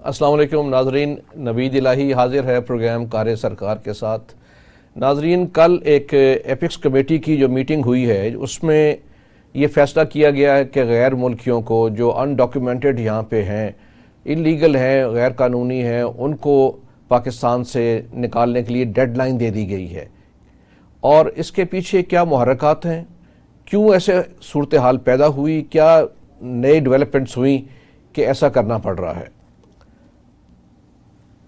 السلام علیکم ناظرین، نوید الہی حاضر ہے پروگرام کار سرکار کے ساتھ۔ ناظرین، کل ایک ایپکس کمیٹی کی جو میٹنگ ہوئی ہے اس میں یہ فیصلہ کیا گیا ہے کہ غیر ملکیوں کو جو انڈاکیومنٹڈ یہاں پہ ہیں، انلیگل ہیں، غیر قانونی ہیں، ان کو پاکستان سے نکالنے کے لیے ڈیڈ لائن دے دی گئی ہے۔ اور اس کے پیچھے کیا محرکات ہیں، کیوں ایسے صورتحال پیدا ہوئی، کیا نئے ڈیولپمنٹس ہوئیں کہ ایسا کرنا پڑ رہا ہے۔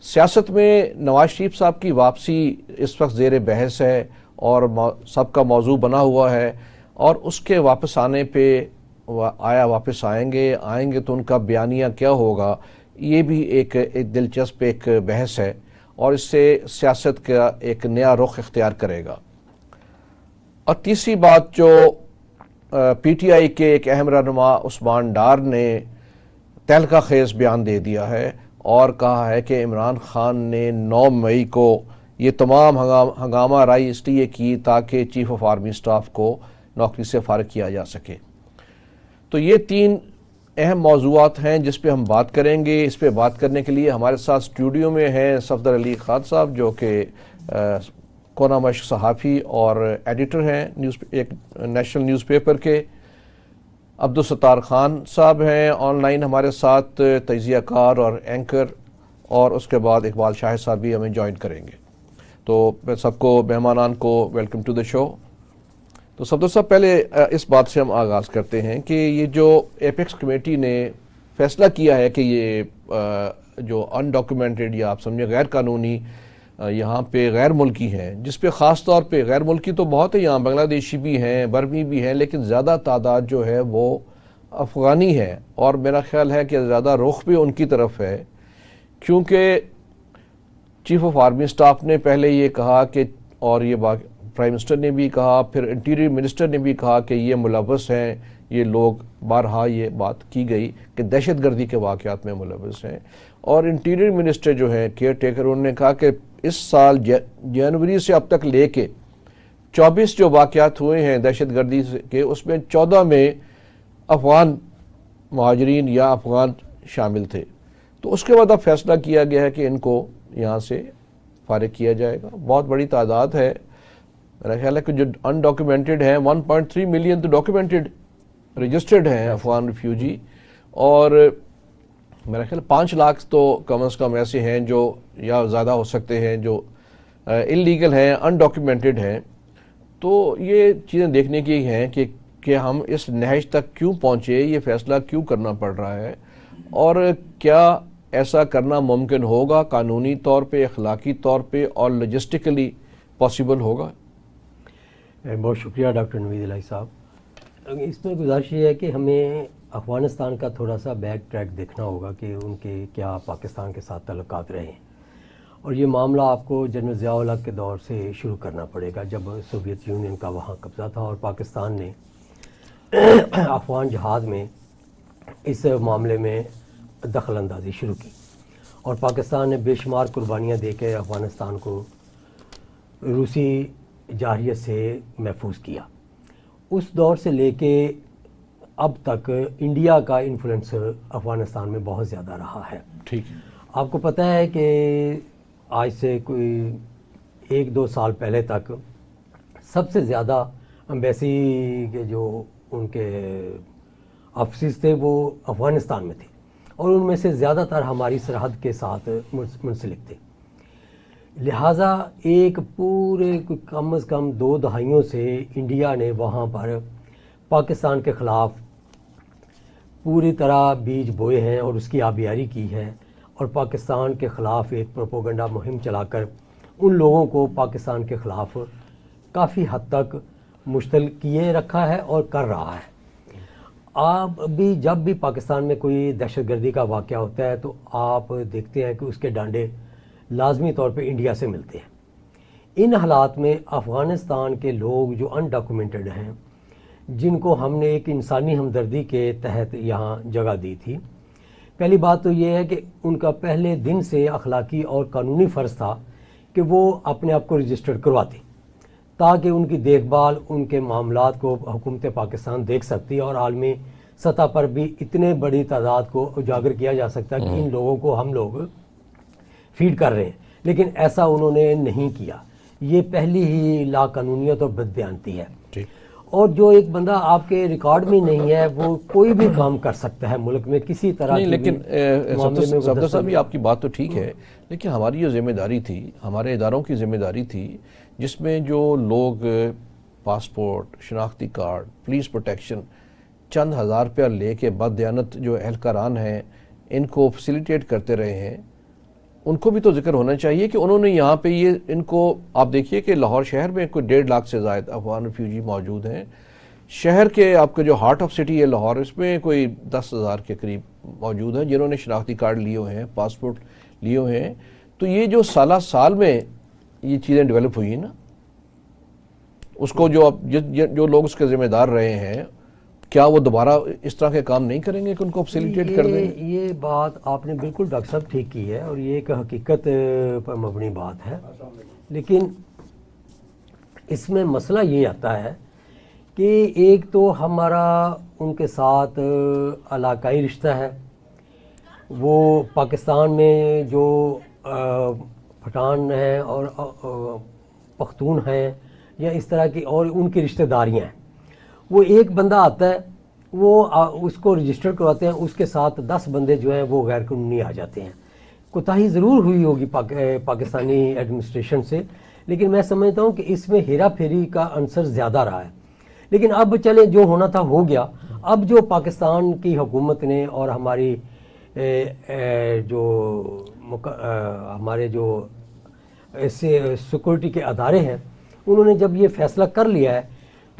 سیاست میں نواز شریف صاحب کی واپسی اس وقت زیر بحث ہے اور سب کا موضوع بنا ہوا ہے، اور اس کے واپس آنے پہ آیا واپس آئیں گے تو ان کا بیانیہ کیا ہوگا، یہ بھی ایک دلچسپ ایک بحث ہے، اور اس سے سیاست کا ایک نیا رخ اختیار کرے گا۔ اور تیسری بات، جو پی ٹی آئی کے ایک اہم رہنما عثمان ڈار نے تہلکہ خیز بیان دے دیا ہے اور کہا ہے کہ عمران خان نے 9 مئی کو یہ تمام ہنگامہ رائی اس لیے کی تاکہ چیف آف آرمی سٹاف کو نوکری سے فارغ کیا جا سکے۔ تو یہ 3 اہم موضوعات ہیں جس پہ ہم بات کریں گے۔ اس پہ بات کرنے کے لیے ہمارے ساتھ اسٹوڈیو میں ہیں صفدر علی خان صاحب، جو کہ کونا مشق صحافی اور ایڈیٹر ہیں ایک نیشنل نیوز پیپر کے۔ عبدالستار خان صاحب ہیں آن لائن ہمارے ساتھ، تجزیہ کار اور اینکر، اور اس کے بعد اقبال شاہ صاحب بھی ہمیں جوائن کریں گے۔ تو میں سب کو، مہمانان کو ویلکم ٹو دا شو۔ تو صفدر صاحب، پہلے اس بات سے ہم آغاز کرتے ہیں کہ یہ جو ایپکس کمیٹی نے فیصلہ کیا ہے کہ یہ جو انڈاکیومنٹڈ یا آپ سمجھیں غیر قانونی یہاں پہ غیر ملکی ہیں، جس پہ خاص طور پہ غیر ملکی تو بہت ہے، یہاں بنگلہ دیشی بھی ہیں، برمی بھی ہیں، لیکن زیادہ تعداد جو ہے وہ افغانی ہے، اور میرا خیال ہے کہ زیادہ رخ بھی ان کی طرف ہے، کیونکہ چیف آف آرمی سٹاف نے پہلے یہ کہا کہ، اور یہ پرائم منسٹر نے بھی کہا، پھر انٹیریئر منسٹر نے بھی کہا کہ یہ ملوث ہیں، یہ لوگ، بارہا یہ بات کی گئی کہ دہشت گردی کے واقعات میں ملوث ہیں۔ اور انٹیریئر منسٹر جو ہیں کیئر ٹیکر، انہوں نے کہا کہ اس سال جنوری سے اب تک لے کے 24 جو واقعات ہوئے ہیں دہشت گردی کے، اس میں 14 میں افغان مہاجرین یا افغان شامل تھے۔ تو اس کے بعد اب فیصلہ کیا گیا ہے کہ ان کو یہاں سے فارغ کیا جائے گا۔ بہت بڑی تعداد ہے، میرا خیال ہے کہ جو انڈاکیومنٹڈ ہیں 1.3 ملین تو ڈاکیومنٹڈ رجسٹرڈ ہیں افغان ریفیوجی، اور میرا خیال 5 لاکھ تو کم از کم ایسے ہیں جو، یا زیادہ ہو سکتے ہیں، جو انلیگل ہیں، انڈاکیومنٹڈ ہیں۔ تو یہ چیزیں دیکھنے کی ہیں کہ ہم اس نہج تک کیوں پہنچے، یہ فیصلہ کیوں کرنا پڑ رہا ہے، اور کیا ایسا کرنا ممکن ہوگا قانونی طور پہ، اخلاقی طور پہ، اور لاجسٹکلی پاسبل ہوگا۔ بہت شکریہ ڈاکٹر نوید الہی صاحب۔ اس میں گزارش یہ ہے کہ ہمیں افغانستان کا تھوڑا سا بیک ٹریک دیکھنا ہوگا کہ ان کے کیا پاکستان کے ساتھ تعلقات رہے ہیں، اور یہ معاملہ آپ کو جنرل ضیاء الحق کے دور سے شروع کرنا پڑے گا، جب سوویت یونین کا وہاں قبضہ تھا اور پاکستان نے افغان جہاد میں اس معاملے میں دخل اندازی شروع کی، اور پاکستان نے بے شمار قربانیاں دے کے افغانستان کو روسی جارحیت سے محفوظ کیا۔ اس دور سے لے کے اب تک انڈیا کا انفلوئنس افغانستان میں بہت زیادہ رہا ہے۔ ٹھیک ہے، آپ کو پتہ ہے کہ آج سے کوئی 1-2 سال پہلے تک سب سے زیادہ امبیسی کے جو ان کے آفسز تھے وہ افغانستان میں تھے، اور ان میں سے زیادہ تر ہماری سرحد کے ساتھ منسلک تھے۔ لہٰذا ایک پورے کم از کم 2 دہائیوں سے انڈیا نے وہاں پر پاکستان کے خلاف پوری طرح بیج بوئے ہیں اور اس کی آبیاری کی ہے، اور پاکستان کے خلاف ایک پروپیگنڈا مہم چلا کر ان لوگوں کو پاکستان کے خلاف کافی حد تک مشتعل کیے رکھا ہے اور کر رہا ہے۔ آپ بھی جب بھی پاکستان میں کوئی دہشت گردی کا واقعہ ہوتا ہے تو آپ دیکھتے ہیں کہ اس کے ڈانڈے لازمی طور پہ انڈیا سے ملتے ہیں۔ ان حالات میں افغانستان کے لوگ جو انڈاکیومنٹڈ ہیں، جن کو ہم نے ایک انسانی ہمدردی کے تحت یہاں جگہ دی تھی، پہلی بات تو یہ ہے کہ ان کا پہلے دن سے اخلاقی اور قانونی فرض تھا کہ وہ اپنے آپ کو رجسٹرڈ کرواتے، تاکہ ان کی دیکھ بھال، ان کے معاملات کو حکومت پاکستان دیکھ سکتی اور عالمی سطح پر بھی اتنے بڑی تعداد کو اجاگر کیا جا سکتا ہے کہ ان لوگوں کو ہم لوگ فیڈ کر رہے ہیں، لیکن ایسا انہوں نے نہیں کیا. یہ پہلی ہی لا قانونیت اور بددیانتی ہے. اور جو ایک بندہ آپ کے ریکارڈ میں نہیں ہے وہ کوئی بھی کام کر سکتا ہے ملک میں کسی طرح نہیں. لیکن صفدر صاحب آپ کی بات تو ٹھیک ہے، لیکن ہماری جو ذمہ داری تھی، ہمارے اداروں کی ذمہ داری تھی، جس میں جو لوگ پاسپورٹ، شناختی کارڈ، پولیس پروٹیکشن چند ہزار روپیہ لے کے بددیانت جو اہلکاران ہیں ان کو فیسیلیٹیٹ کرتے رہے ہیں، ان کو بھی تو ذکر ہونا چاہیے کہ انہوں نے یہاں پہ یہ ان کو، آپ دیکھیے کہ لاہور شہر میں کوئی 1.5 لاکھ سے زائد افغان ریفیوجی موجود ہیں. شہر کے آپ کے جو ہارٹ آف سٹی ہے لاہور، اس میں کوئی 10,000 کے قریب موجود ہیں جنہوں نے شناختی کارڈ لیے ہوئے ہیں، پاسپورٹ لیے ہوئے ہیں. تو یہ جو سالہ سال میں یہ چیزیں ڈیولپ ہوئی ہیں نا، اس کو جو لوگ اس کے ذمہ دار رہے ہیں، کیا وہ دوبارہ اس طرح کے کام نہیں کریں گے کہ ان کو فیسیلیٹیٹ کر دیں؟ یہ بات آپ نے بالکل ڈاکٹر صاحب ٹھیک کی ہے، اور یہ ایک حقیقت پر مبنی بات ہے. لیکن اس میں مسئلہ یہ آتا ہے کہ ایک تو ہمارا ان کے ساتھ علاقائی رشتہ ہے. وہ پاکستان میں جو پٹھان ہیں اور پختون ہیں یا اس طرح کی اور ان کی رشتہ داریاں ہیں، وہ ایک بندہ آتا ہے، وہ اس کو رجسٹر کرواتے ہیں، اس کے ساتھ 10 بندے جو ہیں وہ غیر قانونی آ جاتے ہیں. کوتاہی ضرور ہوئی ہوگی پاکستانی ایڈمنسٹریشن سے، لیکن میں سمجھتا ہوں کہ اس میں ہیرا پھیری کا عنصر زیادہ رہا ہے. لیکن اب چلے جو ہونا تھا ہو گیا. اب جو پاکستان کی حکومت نے اور ہماری ہمارے جو سیکورٹی کے ادارے ہیں، انہوں نے جب یہ فیصلہ کر لیا ہے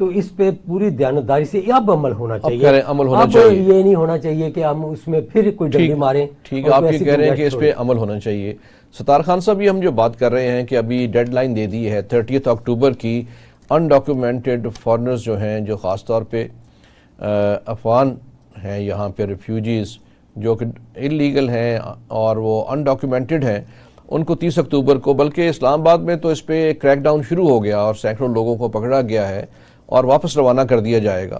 تو اس پہ پوری دیانتداری سے اب عمل ہونا چاہیے. اب یہ نہیں ہونا چاہیے کہ ہم اس میں پھر کوئی ڈنڈی ماریں. ٹھیک ہے، آپ یہ کہہ رہے ہیں کہ اس پہ عمل ہونا چاہیے. ستار خان صاحب، یہ ہم جو بات کر رہے ہیں کہ ابھی ڈیڈ لائن دے دی ہے 30 اکتوبر کی، انڈاکیومنٹڈ فارنرز جو ہیں، جو خاص طور پہ افغان ہیں یہاں پہ ریفیوجیز جو کہ انلیگل ہیں اور وہ انڈاکیومنٹڈ ہیں، ان کو 30 اکتوبر کو، بلکہ اسلام آباد میں تو اس پہ کریک ڈاؤن شروع ہو گیا اور سینکڑوں لوگوں کو پکڑا گیا ہے اور واپس روانہ کر دیا جائے گا.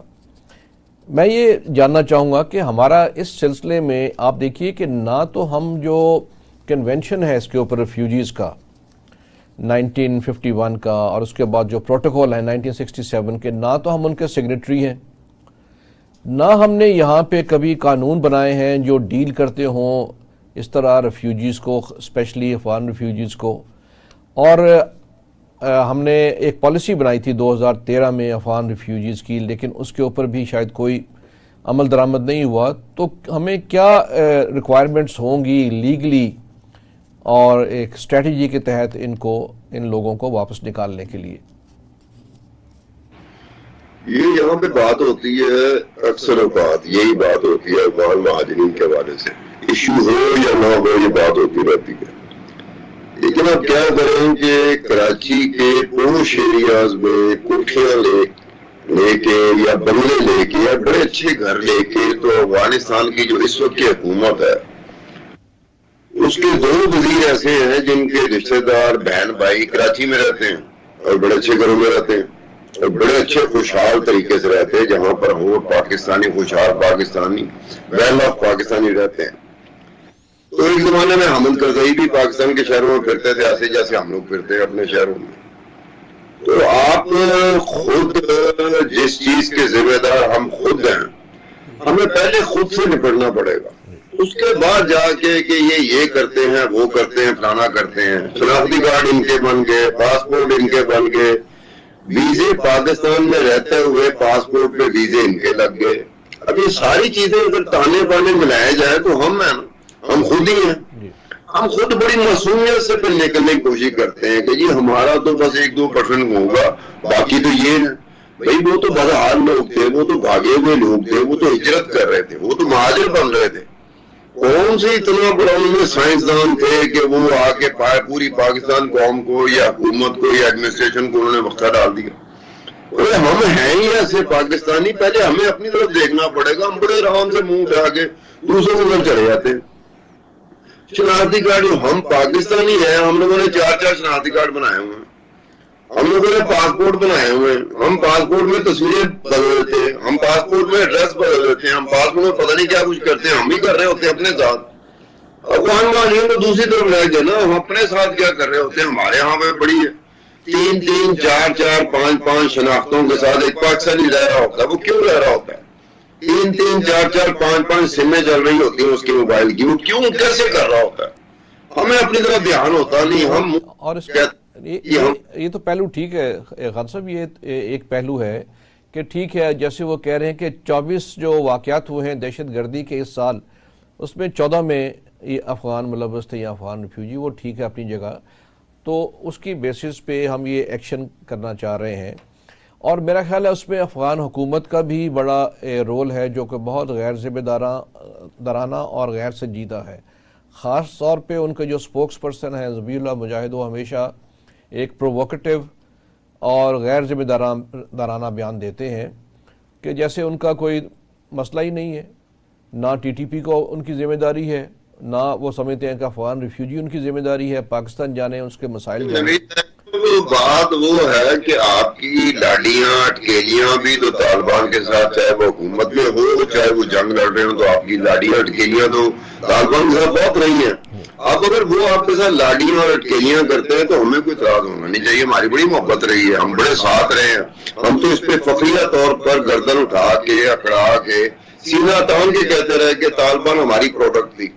میں یہ جاننا چاہوں گا کہ ہمارا اس سلسلے میں آپ دیکھیے کہ نہ تو ہم جو کنونشن ہے اس کے اوپر ریفیوجیز کا 1951 کا، اور اس کے بعد جو پروٹوکول ہے 1967 کے، نہ تو ہم ان کے سگنیٹری ہیں، نہ ہم نے یہاں پہ کبھی قانون بنائے ہیں جو ڈیل کرتے ہوں اس طرح ریفیوجیز کو، اسپیشلی افغان ریفیوجیز کو. اور ہم نے ایک پالیسی بنائی تھی 2013 میں افغان ریفیوجیز کی، لیکن اس کے اوپر بھی شاید کوئی عمل درآمد نہیں ہوا. تو ہمیں کیا ریکوائرمنٹس ہوں گی لیگلی اور ایک اسٹریٹجی کے تحت ان لوگوں کو واپس نکالنے کے لیے؟ یہ یہاں پہ بات ہوتی ہے، اکثر اوقات یہی بات ہوتی ہے افغان مہاجرین کے حوالے سے، ایشو ہو یا نہ ہو یہ بات ہوتی رہتی ہے. لیکن اب کیا کریں کہ کراچی کے پوش ایریاز میں کوٹھیاں لے کے یا بنگلے لے کے یا بڑے اچھے گھر لے کے، تو افغانستان کی جو اس وقت کی حکومت ہے اس کے 2 وزیر ایسے ہیں جن کے رشتہ دار بہن بھائی کراچی میں رہتے ہیں اور بڑے اچھے گھروں میں رہتے ہیں اور بڑے اچھے خوشحال طریقے سے رہتے ہیں، جہاں پر وہ پاکستانی خوشحال پاکستانی ویل آف پاکستانی رہتے ہیں. تو ایک زمانے میں حامد کرزئی بھی پاکستان کے شہروں میں پھرتے تھے ایسے جیسے ہم لوگ پھرتے ہیں اپنے شہروں میں. تو آپ خود جس چیز کے ذمہ دار ہم خود ہیں، ہمیں پہلے خود سے نپٹنا پڑے گا. اس کے بعد جا کے کہ یہ کرتے ہیں، وہ کرتے ہیں، فلانا کرتے ہیں، شناختی کارڈ ان کے بن گئے، پاسپورٹ ان کے بن گئے، ویزے پاکستان میں رہتے ہوئے پاسپورٹ پہ ویزے ان کے لگ گئے. اب یہ ساری چیزیں اگر تانے بانے ملائے جائے تو ہم ہیں، ہم خود ہی ہیں. ہم خود بڑی معصومیت سے پھر نکلنے کی کوشش کرتے ہیں کہ جی ہمارا تو بس 1-2% ہوگا، باقی تو یہ ہے. بھئی وہ تو بدحال لوگ تھے، وہ تو بھاگے ہوئے لوگ تھے، وہ تو ہجرت کر رہے تھے، وہ تو مہاجر بن رہے تھے. کون سے اتنا بڑا ان میں سائنسدان تھے کہ وہ آ کے پوری پاکستان قوم کو یا حکومت کو یا ایڈمنسٹریشن کو انہوں نے وقت ڈال دیا. ہم ہیں ہی ایسے پاکستانی، پہلے ہمیں اپنی طرف دیکھنا پڑے گا. ہم بڑے آرام سے منہ اٹھا کے دوسروں کی طرف چلے جاتے ہیں. شناختی کارڈ ہم پاکستانی ہیں، ہم لوگوں نے 4 شناختی کارڈ بنائے ہوئے ہیں. ہم لوگوں نے پاسپورٹ بنائے ہوئے ہیں, ہم پاسپورٹ میں تصویریں بدل دیتے ہیں, ہم پاسپورٹ میں ایڈریس بدل دیتے ہیں, ہم پاسپورٹ میں پتہ نہیں کیا کچھ کرتے ہیں, ہم بھی کر رہے ہوتے ہیں اپنے ساتھ. افغان مہاجرین کو دوسری طرف لے گئے نا, ہم اپنے ساتھ کیا کر رہے ہوتے ہیں. ہمارے یہاں پہ بڑی ہے 3 4 5 شناختوں کے ساتھ ایک پاکستانی رہ رہا ہوتا ہے. وہ کیوں رہ رہا ہوتا ہے؟ 3 4 5 سمیں چل رہی ہوتی ہیں اس کے موبائل کی. وہ کیوں کیسے کر رہا ہوتا ہے؟ ہمیں اپنی طرف دھیان ہوتا نہیں. ہم اور یہ تو پہلو ٹھیک ہے خان صاحب, یہ ایک پہلو ہے کہ ٹھیک ہے جیسے وہ کہہ رہے ہیں کہ 24 جو واقعات ہوئے ہیں دہشت گردی کے اس سال, اس میں 14 میں یہ افغان ملوث تھے یا افغان ریفیوجی, وہ ٹھیک ہے اپنی جگہ. تو اس کی بیسس پہ ہم یہ ایکشن کرنا چاہ رہے ہیں, اور میرا خیال ہے اس میں افغان حکومت کا بھی بڑا رول ہے جو کہ بہت غیر ذمہ دارانہ اور غیر سنجیدہ ہے. خاص طور پہ ان کے جو سپوکس پرسن ہیں ذبیح اللہ مجاہد, وہ ہمیشہ ایک پرووکیٹو اور غیر ذمہ دارانہ بیان دیتے ہیں کہ جیسے ان کا کوئی مسئلہ ہی نہیں ہے, نہ ٹی ٹی پی کو ان کی ذمہ داری ہے, نہ وہ سمجھتے ہیں کہ افغان ریفیوجی ان کی ذمہ داری ہے, پاکستان جانے اس کے مسائل جانے. بات وہ ہے کہ آپ کی لاڈیاں اٹکیلیاں بھی تو طالبان کے ساتھ, چاہے وہ حکومت میں ہو چاہے وہ جنگ لڑ رہے ہوں, تو آپ کی لاڈیاں اٹکیلیاں تو طالبان کے ساتھ بہت رہی ہیں. آپ اگر وہ آپ کے ساتھ لاڈیاں اور اٹکیلیاں کرتے ہیں تو ہمیں کوئی اعتراض ہونا نہیں چاہیے. ہماری بڑی محبت رہی ہے, ہم بڑے ساتھ رہے ہیں. ہم تو اس پہ فخریہ طور پر گردن اٹھا کے اکڑا کے سینہ تان کے کہتے رہے کہ طالبان ہماری پروڈکٹ تھی,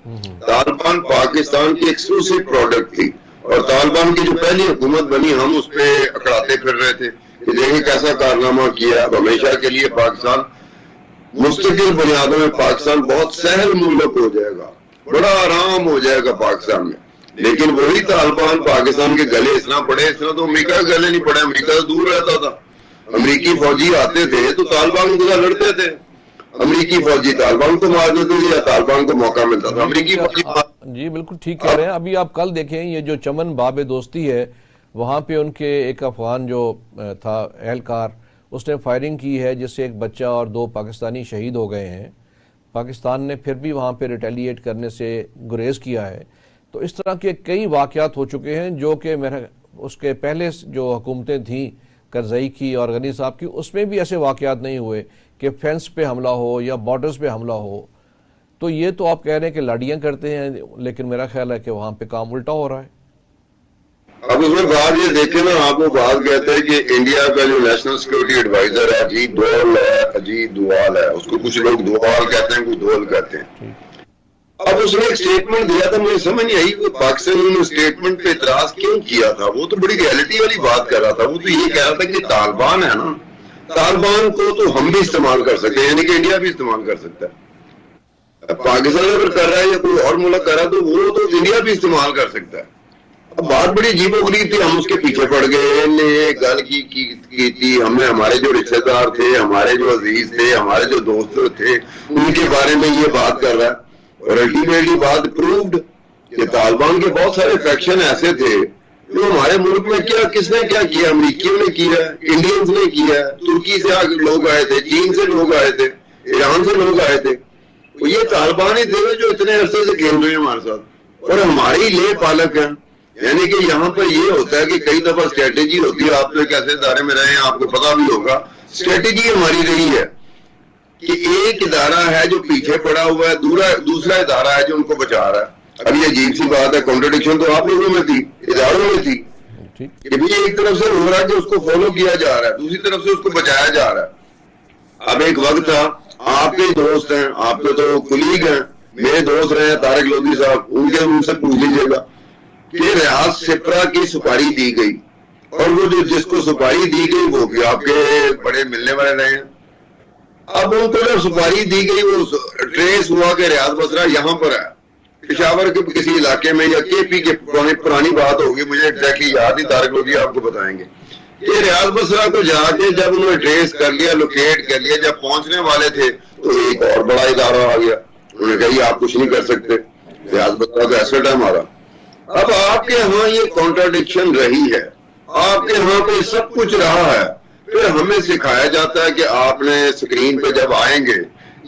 طالبان پاکستان کی ایکسکلوسیو پروڈکٹ تھی, اور طالبان کی جو پہلی حکومت بنی ہم اس پہ اکڑاتے پھر رہے تھے کہ دیکھیں کیسا کارنامہ کیا. اب ہمیشہ کے لیے پاکستان مستقل بنیادوں میں پاکستان بہت سہل ملک ہو جائے گا, بڑا آرام ہو جائے گا پاکستان میں. لیکن وہی طالبان پاکستان کے گلے اس طرح پڑے, اس طرح تو امریکہ کے گلے نہیں پڑے. امریکہ سے دور رہتا تھا, امریکی فوجی آتے تھے تو طالبان کے ساتھ لڑتے تھے, امریکی فوجی طالبان کو مار دیتے تھے یا طالبان کو موقع ملتا تھا امریکی فوجی. جی بالکل ٹھیک کہہ رہے ہیں. ابھی آپ کل دیکھیں یہ جو چمن باب دوستی ہے, وہاں پہ ان کے ایک افغان جو تھا اہلکار, اس نے فائرنگ کی ہے جس سے ایک بچہ اور 2 پاکستانی شہید ہو گئے ہیں. پاکستان نے پھر بھی وہاں پہ ریٹیلیٹ کرنے سے گریز کیا ہے. تو اس طرح کے کئی واقعات ہو چکے ہیں جو کہ اس کے پہلے جو حکومتیں تھیں کرزئی کی اور غنی صاحب کی, اس میں بھی ایسے واقعات نہیں ہوئے کہ فینس پہ حملہ ہو یا بارڈرز پہ حملہ ہو. تو یہ تو آپ کہہ رہے ہیں کہ لاڈیاں کرتے ہیں, لیکن میرا خیال ہے کہ وہاں پہ کام الٹا ہو رہا ہے. اب اس میں بات یہ دیکھیں نا, آپ وہ بات کہتے ہیں کہ انڈیا کا جو نیشنل سیکورٹی ایڈوائزر ہے اجیت ڈوال ہے, اجیت دوال ہے, اس کو کچھ لوگ دوال کہتے ہیں, کچھ دول کہتے ہیں. اب اس نے ایک سٹیٹمنٹ دیا تھا, مجھے سمجھ نہیں آئی وہ پاکستان نے سٹیٹمنٹ پہ اعتراض کیوں کیا تھا. وہ تو بڑی ریئلٹی والی بات کر رہا تھا. وہ تو یہ کہہ رہا تھا کہ طالبان ہے نا, طالبان کو تو ہم بھی استعمال کر سکتے ہیں, یعنی کہ انڈیا بھی استعمال کر سکتا ہے. پاکستان اگر کر رہا ہے یا کوئی اور ملک کر رہا ہے تو وہ تو انڈیا بھی استعمال کر سکتا ہے. اب بات بڑی عجیب و غریب تھی, ہم اس کے پیچھے پڑ گئے, نے گل کی تھی. ہم نے ہمارے جو رشتے دار تھے, ہمارے جو عزیز تھے, ہمارے جو دوست تھے, ان کے بارے میں یہ بات کر رہا ہے. اور الٹیمیٹلی بات پرووڈ کہ طالبان کے بہت سارے فیکشن ایسے تھے جو ہمارے ملک میں کس نے کیا کیا, امریکیوں نے کیا, انڈینز نے کیا, ترکی سے لوگ آئے تھے, چین سے لوگ آئے تھے, ایران سے لوگ آئے تھے. یہ طالبان ہی تھے جو اتنے عرصے سے کھیل رہے ہیں ہمارے ساتھ, اور ہماری لے پالک ہیں. یعنی کہ یہاں پر یہ ہوتا ہے کہ کئی دفعہ اسٹریٹجی ہوتی ہے, آپ تو ایک ایسے ادارے میں رہے ہیں, آپ کو پتا بھی ہوگا, اسٹریٹجی ہماری رہی ہے کہ ایک ادارہ ہے جو پیچھے پڑا ہوا ہے, دوسرا ادارہ ہے جو ان کو بچا رہا ہے. اب یہ عجیب سی بات ہے, کنٹرڈکشن تو آپ لوگوں میں تھی, اداروں میں تھی. کہ بھی ایک طرف سے ہو رہا ہے کہ اس کو فالو کیا جا رہا ہے, دوسری طرف سے اس کو بچایا جا رہا ہے. اب ایک وقت تھا, آپ کے دوست ہیں, آپ کے تو کلیگ ہیں, میرے دوست رہے ہیں طارق لودھی صاحب, ان سے پوچھ لیجیے گا کہ ریاض سپرا کی سپاری دی گئی, اور وہ جس کو سپاری دی گئی وہ بھی آپ کے بڑے ملنے والے رہے ہیں. اب ان کو جب سپاری دی گئی وہ ٹریس ہوا کہ ریاض بسرا یہاں پر ہے, پشاور کے کسی علاقے میں, یا کے پی کے پرانی بات ہوگی, مجھے ایگزیکٹلی یاد نہیں, طارق لودھی آپ کو بتائیں گے. کہ ریاض بسرا کو جا کے جب انہوں نے ٹریس کر لیا, لوکیٹ کر لیا, جب پہنچنے والے تھے تو ایک اور بڑا ادارہ آ گیا, انہوں نے کہا یہ آپ کچھ نہیں کر سکتے, ریاض بسرا کا ایسٹ ہے ہمارا. اب آپ کے ہاں یہ کانٹرڈکشن رہی ہے, آپ کے ہاں پہ سب کچھ رہا ہے. پھر ہمیں سکھایا جاتا ہے کہ آپ نے سکرین پہ جب آئیں گے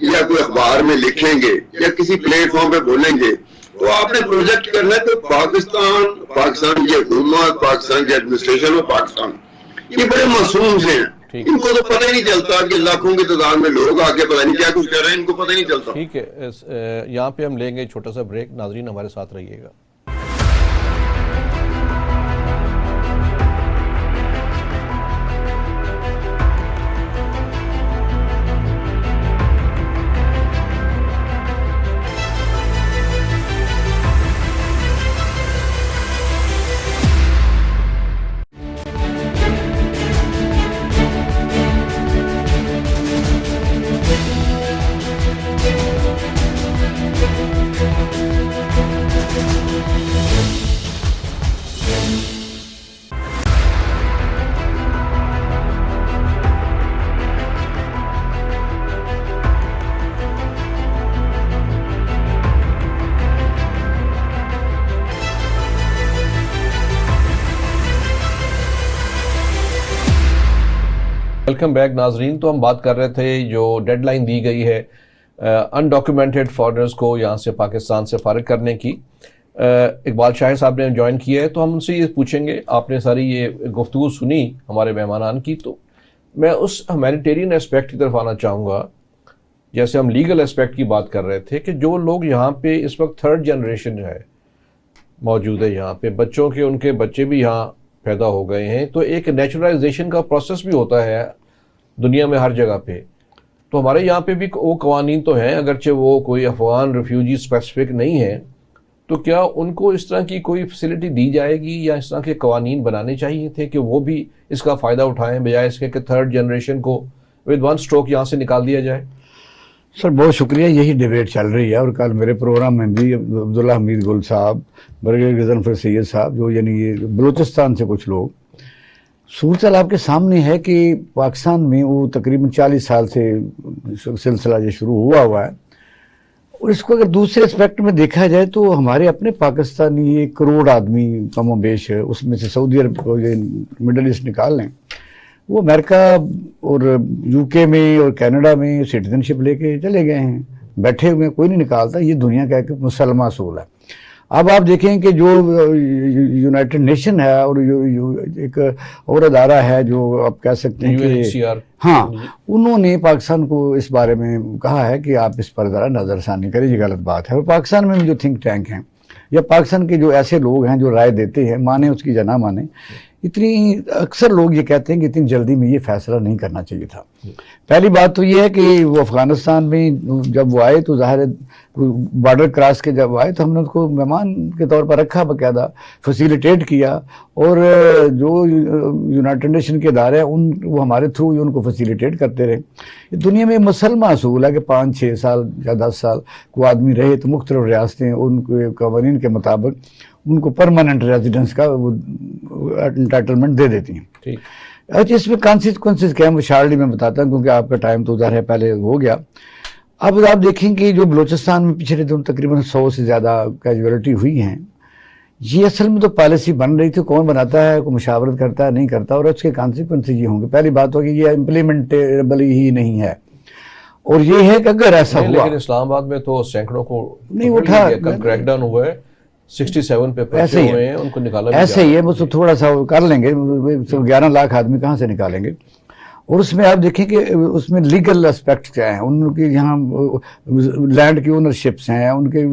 یا کوئی اخبار میں لکھیں گے یا کسی پلیٹ فارم پہ بولیں گے تو آپ نے پروجیکٹ کرنا ہے کہ پاکستان کی حکومت, پاکستان کی ایڈمنسٹریشن اور پاکستان یہ بڑے معصوم سے ہیں, ان کو تو پتہ ہی نہیں چلتا کہ لاکھوں کی تعداد میں لوگ آگے پتہ نہیں کیا کچھ کر رہے ہیں, ان کو پتہ ہی نہیں چلتا. ٹھیک ہے, یہاں پہ ہم لیں گے چھوٹا سا بریک. ناظرین ہمارے ساتھ رہیے گا. ویلکم بیک ناظرین. تو ہم بات کر رہے تھے جو ڈیڈ لائن دی گئی ہے انڈاکیومنٹڈ فارنرز کو یہاں سے پاکستان سے فارغ کرنے کی. اقبال شاہد صاحب نے جوائن کیا ہے, تو ہم ان سے یہ پوچھیں گے, آپ نے ساری یہ گفتگو سنی ہمارے مہمانان کی, تو میں اس ہیومینیٹیرین اسپیکٹ کی طرف آنا چاہوں گا. جیسے ہم لیگل اسپیکٹ کی بات کر رہے تھے کہ جو لوگ یہاں پہ اس وقت تھرڈ جنریشن جو ہے موجود ہے یہاں پہ, بچوں کے ان کے بچے بھی یہاں پیدا ہو گئے ہیں, تو ایک نیچرلائزیشن کا پروسیس بھی ہوتا ہے دنیا میں ہر جگہ پہ. تو ہمارے یہاں پہ بھی وہ قوانین تو ہیں, اگرچہ وہ کوئی افغان ریفیوجی اسپیسیفک نہیں ہیں, تو کیا ان کو اس طرح کی کوئی فیسلٹی دی جائے گی یا اس طرح کے قوانین بنانے چاہیے تھے کہ وہ بھی اس کا فائدہ اٹھائیں, بجائے اس کے کہ تھرڈ جنریشن کو ود ون سٹروک یہاں سے نکال دیا جائے؟ سر بہت شکریہ, یہی ڈیبیٹ چل رہی ہے, اور کل میرے پروگرام میں بھی عبداللہ حمید گل صاحب, برگیڈیئر غضنفر سید صاحب, جو یعنی یہ بلوچستان سے کچھ لوگ, صورتحال آپ کے سامنے ہے کہ پاکستان میں وہ تقریباً 40 سال سے سلسلہ یہ شروع ہوا ہے. اور اس کو اگر دوسرے اسپیکٹ میں دیکھا جائے تو ہمارے اپنے پاکستانی 1 کروڑ آدمی کم و بیش ہے, اس میں سے سعودی عرب کو مڈل ایسٹ نکال لیں, وہ امریکہ اور UK میں اور کینیڈا میں سٹیزن شپ لے کے چلے گئے ہیں, بیٹھے ہوئے, کوئی نہیں نکالتا. یہ دنیا کا ایک مسلمہ اصول ہے. اب آپ دیکھیں کہ جو یونائٹڈ نیشن ہے اور ایک اور ادارہ ہے جو آپ کہہ سکتے ہیں کہ ہاں, انہوں نے پاکستان کو اس بارے میں کہا ہے کہ آپ اس پر ذرا نظر ثانی کریں, یہ غلط بات ہے. اور پاکستان میں جو تھنک ٹینک ہیں یا پاکستان کے جو ایسے لوگ ہیں جو رائے دیتے ہیں, مانیں اس کی یا نہ مانیں, اتنی اکثر لوگ یہ کہتے ہیں کہ اتنی جلدی میں یہ فیصلہ نہیں کرنا چاہیے تھا. پہلی بات تو یہ ہے کہ وہ افغانستان میں جب وہ آئے تو ظاہر ہے بارڈر کراس کے جب آئے تو ہم نے ان کو مہمان کے طور پر رکھا, باقاعدہ فیسیلیٹیٹ کیا, اور جو یونائٹڈ نیشن کے ادارے ہیں وہ ہمارے تھرو ان کو فیسیلیٹیٹ کرتے رہے. دنیا میں مسلمہ اصول ہے کہ 5-6 سال یا 10 سال کو آدمی رہے تو مختلف ریاستیں ان کے قوانین کے مطابق ان کو پرماننٹ ریزیڈنس کا انٹائٹلمنٹ دے دیتی ہیں. اچھا, اس میں کانسیکوینسز کیا ہیں وہ شارٹلی میں بتاتا ہوں کیونکہ آپ کا ٹائم تو ظاہر ہے پہلے ہو گیا. اب آپ دیکھیں کہ جو بلوچستان میں پچھلے دن تقریباً 100 سے زیادہ کیجویلٹی ہوئی ہیں, یہ اصل میں تو پالیسی بن رہی تھی, کون بناتا ہے, کوئی مشاورت کرتا ہے, نہیں کرتا, اور اس کے کانسیکوینسز یہ ہوں گے. پہلی بات ہوگی یہ امپلیمنٹیبل ہی نہیں ہے, اور یہ ہے کہ اگر ایسا ہوا, لیکن اسلام آباد میں تو سینکڑوں کو نہیں اٹھا, کریک ڈاؤن ہوا ہے, 67 پہ پرچے ہوئے ہیں, ان کو نکالا ایسے ہی ہے, بس تھوڑا سا کر لیں گے, 11 لاکھ آدمی کہاں سے نکالیں گے. اور اس میں آپ دیکھیں کہ اس میں لیگل اسپیکٹ کیا ہیں, ان کے یہاں لینڈ کی اونرشپس ہیں, ان کے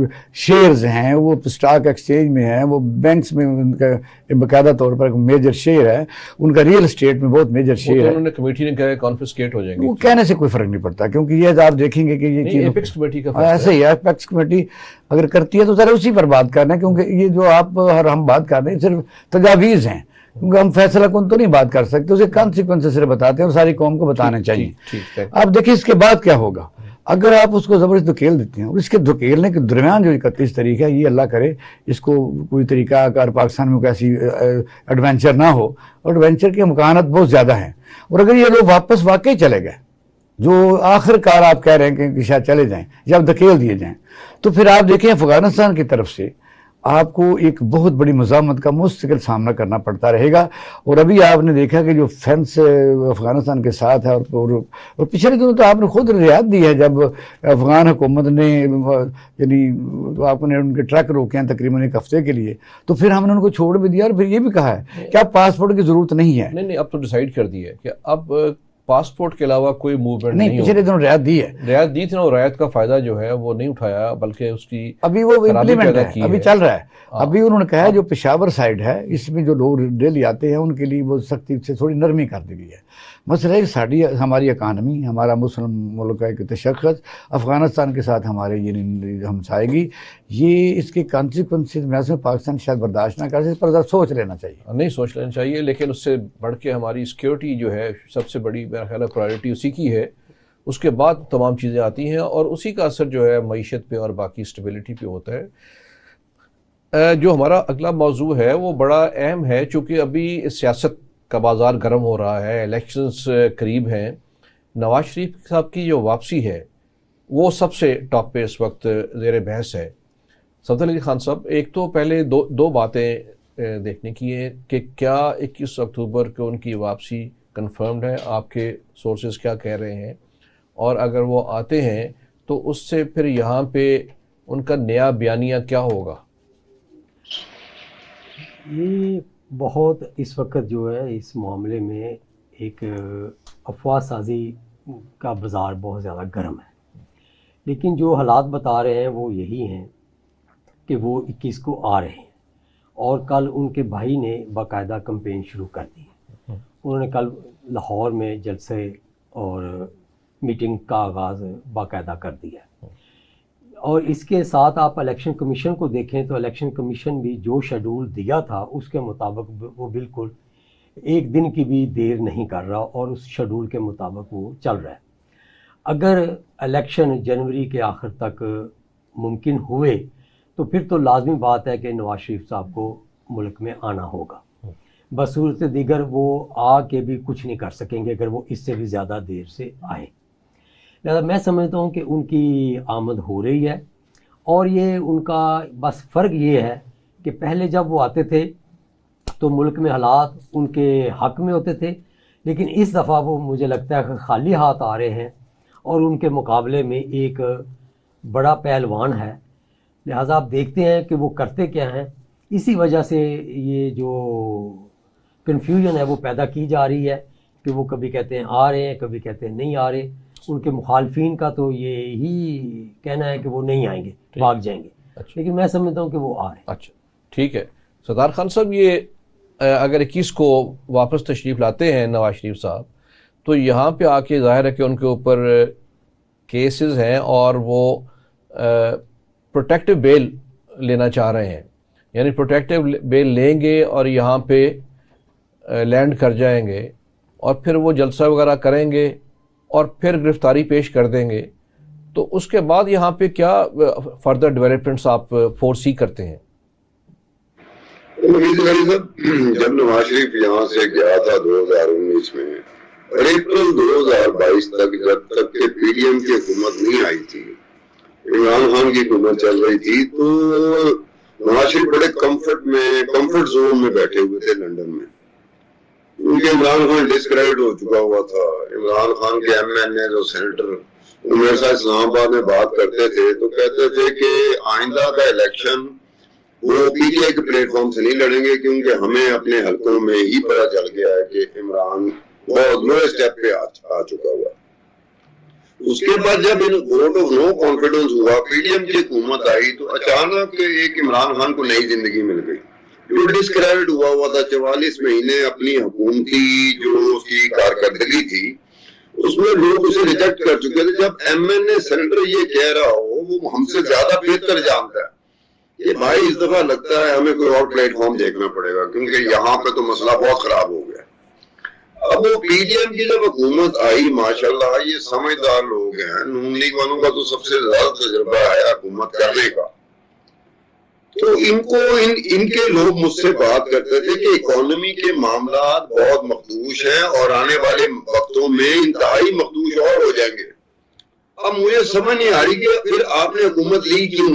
شیئرز ہیں, وہ اسٹاک ایکسچینج میں ہیں, وہ بینکس میں ان کا باقاعدہ طور پر میجر شیئر ہے, ان کا ریئل اسٹیٹ میں بہت میجر شیئر ہے. انہوں نے کمیٹی نے کہا کانفسکیٹ ہو جائیں گے, وہ کہنے سے کوئی فرق نہیں پڑتا, کیونکہ یہ آپ دیکھیں گے کہ یہ چیز ایپیکس کمیٹی کا ایسے ہی ہے. ایپیکس کمیٹی اگر کرتی ہے تو ذرا اسی پر بات کرنا ہے, کیونکہ یہ جو آپ ہم بات کر رہے ہیں صرف تجاویز ہیں, کیونکہ ہم فیصلہ کن تو نہیں بات کر سکتے, اسے کانسیکوینسز سے بتاتے ہیں اور ساری قوم کو بتانا چاہیے. آپ دیکھیں اس کے بعد کیا ہوگا اگر آپ اس کو زبردست دھکیل دیتے ہیں, اور اس کے دھکیلنے کے درمیان جو 31 تاریخ ہے, یہ اللہ کرے اس کو کوئی طریقہ کار پاکستان میں ایسی ایڈونچر نہ ہو, اور ایڈونچر کے امکانات بہت زیادہ ہیں. اور اگر یہ لوگ واپس واقعی چلے گئے, جو آخر کار آپ کہہ رہے ہیں کہ شاید چلے جائیں یا دھکیل دیے جائیں, تو پھر آپ دیکھیں افغانستان کی طرف سے آپ کو ایک بہت بڑی مزاحمت کا مستقل سامنا کرنا پڑتا رہے گا. اور ابھی آپ نے دیکھا کہ جو فینس افغانستان کے ساتھ ہے اور پچھلے دنوں تو آپ نے خود رعایت دی ہے جب افغان حکومت نے یعنی آپ نے ان کے ٹرک روکے ہیں تقریباً 1 ہفتے کے لیے, تو پھر ہم نے ان کو چھوڑ بھی دیا اور پھر یہ بھی کہا ہے کہ اب پاسپورٹ کی ضرورت نہیں ہے. نہیں, اب تو ڈیسائیڈ کر دی ہے کہ اب پاسپورٹ کے علاوہ کوئی موومنٹ نہیں. پچھلے دنوں رعایت دی ہے, رعایت دی تھی نا, رعایت کا فائدہ جو ہے وہ نہیں اٹھایا بلکہ اس کی ابھی وہ امپلیمنٹ ہے, ابھی چل رہا ہے. ابھی انہوں نے کہا ہے جو پشاور سائڈ ہے اس میں جو لوگ ڈیلی آتے ہیں ان کے لیے وہ سختی سے تھوڑی نرمی کر دی گئی ہے. مسئلہ ہے ہماری اکانومی, ہمارا مسلم ملک کا ایک تشخص افغانستان کے ساتھ ہمارے یہ ہمسائیگی, یہ اس کے کانسیکوینسز میں پاکستان شاید برداشت نہ کر سکے, پر ذرا سوچ لینا چاہیے. نہیں سوچ لینا چاہیے, لیکن اس سے بڑھ کے ہماری سیکیورٹی جو ہے سب سے بڑی میرا خیال ہے پرائیورٹی اسی کی ہے. اس کے بعد تمام چیزیں آتی ہیں اور اسی کا اثر جو ہے معیشت پہ اور باقی اسٹیبلٹی پہ ہوتا ہے. جو ہمارا اگلا موضوع ہے وہ بڑا اہم ہے چونکہ ابھی سیاست کا بازار گرم ہو رہا ہے, الیکشنز قریب ہیں. نواز شریف صاحب کی جو واپسی ہے وہ سب سے ٹاپ پہ اس وقت زیر بحث ہے. صفدر علی خان صاحب, ایک تو پہلے دو باتیں دیکھنے کی ہیں کہ کیا 21 اکتوبر کو ان کی واپسی کنفرمڈ ہے, آپ کے سورسز کیا کہہ رہے ہیں, اور اگر وہ آتے ہیں تو اس سے پھر یہاں پہ ان کا نیا بیانیہ کیا ہوگا؟ یہ بہت اس وقت جو ہے اس معاملے میں ایک افواہ سازی کا بازار بہت زیادہ گرم ہے, لیکن جو حالات بتا رہے ہیں وہ یہی ہیں کہ وہ 21 کو آ رہے ہیں اور کل ان کے بھائی نے باقاعدہ کمپین شروع کر دی ہے. انہوں نے کل لاہور میں جلسے اور میٹنگ کا آغاز باقاعدہ کر دیا ہے. اور اس کے ساتھ آپ الیکشن کمیشن کو دیکھیں تو الیکشن کمیشن بھی جو شیڈول دیا تھا اس کے مطابق وہ بالکل ایک دن کی بھی دیر نہیں کر رہا اور اس شیڈول کے مطابق وہ چل رہا ہے. اگر الیکشن جنوری کے آخر تک ممکن ہوئے تو پھر تو لازمی بات ہے کہ نواز شریف صاحب کو ملک میں آنا ہوگا. بصورت دیگر وہ آ کے بھی کچھ نہیں کر سکیں گے اگر وہ اس سے بھی زیادہ دیر سے آئے. لہذا میں سمجھتا ہوں کہ ان کی آمد ہو رہی ہے اور یہ ان کا بس فرق یہ ہے کہ پہلے جب وہ آتے تھے تو ملک میں حالات ان کے حق میں ہوتے تھے, لیکن اس دفعہ وہ مجھے لگتا ہے کہ خالی ہاتھ آ رہے ہیں اور ان کے مقابلے میں ایک بڑا پہلوان ہے. لہذا آپ دیکھتے ہیں کہ وہ کرتے کیا ہیں. اسی وجہ سے یہ جو کنفیوژن ہے وہ پیدا کی جا رہی ہے کہ وہ کبھی کہتے ہیں آ رہے ہیں, کبھی کہتے ہیں نہیں آ رہے. ان کے مخالفین کا تو یہی کہنا ہے کہ وہ نہیں آئیں گے, بھاگ جائیں گے. لیکن میں سمجھتا ہوں کہ وہ آ رہے ہیں. اچھا ٹھیک ہے. ستار خان صاحب, یہ اگر 21 کو واپس تشریف لاتے ہیں نواز شریف صاحب تو یہاں پہ آ کے ظاہر ہے کہ ان کے اوپر کیسز ہیں اور وہ پروٹیکٹیو بیل لینا چاہ رہے ہیں, یعنی پروٹیکٹیو بیل لیں گے اور یہاں پہ لینڈ کر جائیں گے اور پھر وہ جلسہ وغیرہ کریں گے اور پھر گرفتاری پیش کر دیں گے. تو اس کے بعد یہاں پہ کیا فردر ڈیولپمنٹس آپ فورسی کرتے ہیں؟ جب نواز شریف یہاں سے گیا تھا 2019 میں, اپریل 2022 تک جب تک کہ پی ڈی ایم کی حکومت نہیں آئی تھی, عمران خان کی حکومت چل رہی تھی, تو نواز شریف بڑے کمفرٹ زون میں بیٹھے ہوئے تھے لندن میں, کیونکہ عمران خان ڈسکریڈٹ ہو چکا ہوا تھا. عمران خان کے ایم این اے اور سینیٹر میرے ساتھ اسلام آباد میں بات کرتے تھے تو کہتے تھے کہ آئندہ کا الیکشن وہ پی ٹی آئی کے پلیٹ فارم سے نہیں لڑیں گے کیونکہ ہمیں اپنے حلقوں میں ہی پتہ چل گیا ہے کہ عمران بہت لو اسٹیپ پہ آ چکا ہوا. اس کے بعد جب ووٹ آف نو کانفیڈنس ہوا, پی ڈی ایم کی حکومت آئی, تو اچانک ایک عمران خان کو نئی زندگی مل گئی. جو ڈسکریڈٹ ہوا تھا 44 مہینے اپنی حکومتی جو اس کی کارکردگی تھی اس میں لوگ اسے ریجیکٹ کر چکے تھے. جب ایم این اے سینیٹر یہ کہہ رہا ہو وہ ہم سے زیادہ بہتر جانتا ہے کہ بھائی اس دفعہ لگتا ہے ہمیں کوئی اور پلیٹ فارم دیکھنا پڑے گا کیونکہ یہاں پہ تو مسئلہ بہت خراب ہو گیا. اب وہ پی ڈی ایم کی جب حکومت آئی, ماشاءاللہ یہ سمجھدار لوگ ہیں, نون لیگ والوں کا تو سب سے زیادہ تجربہ ہے حکومت کرنے کا, تو ان کے لوگ مجھ سے بات کرتے تھے کہ اکانومی کے معاملات بہت مخدوش ہیں اور آنے والے وقتوں میں انتہائی مخدوش اور ہو جائیں گے. اب مجھے سمجھ نہیں آ رہی کہ پھر آپ نے حکومت لی کیوں,